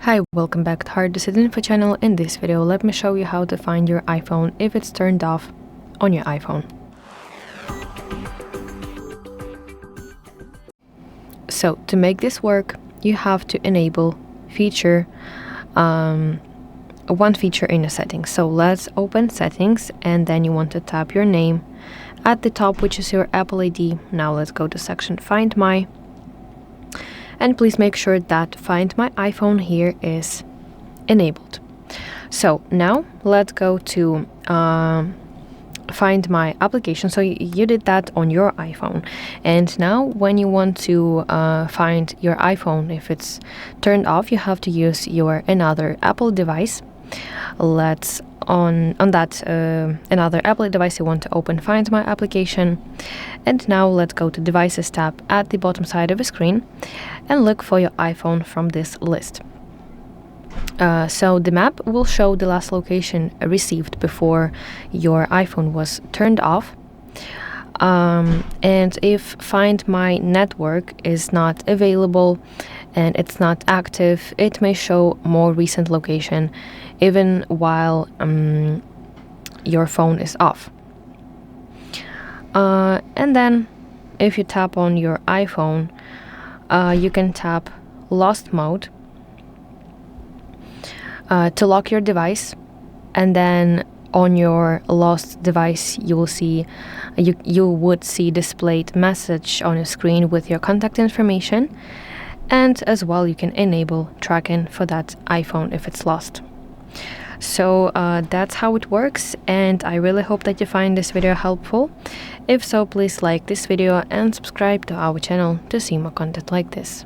Hi, welcome back to HardReset.Info channel. In this video, let me show you how to find your iPhone if it's turned off on your iPhone. So to make this work, you have to enable one feature in the settings. So let's open settings, and then you want to tap your name at the top, which is your Apple ID. Now let's go to section Find My. And please make sure that Find My iPhone here is enabled. So now let's go to Find My application. So you did that on your iPhone. And now when you want to find your iPhone, if it's turned off, you have to use your another Apple device. Let's on that another Apple device, you want to open Find My application. And now let's go to Devices tab at the bottom side of the screen and look for your iPhone from this list. So the map will show the last location received before your iPhone was turned off. And if Find My network is not available and it's not active, it may show more recent location even while your phone is off. And then if you tap on your iPhone, you can tap Lost Mode to lock your device, and then on your lost device you will see you would see displayed message on your screen with your contact information, and as well you can enable tracking for that iPhone if it's lost. So that's how it works, and I really hope that you find this video helpful. If so, please like this video and subscribe to our channel to see more content like this.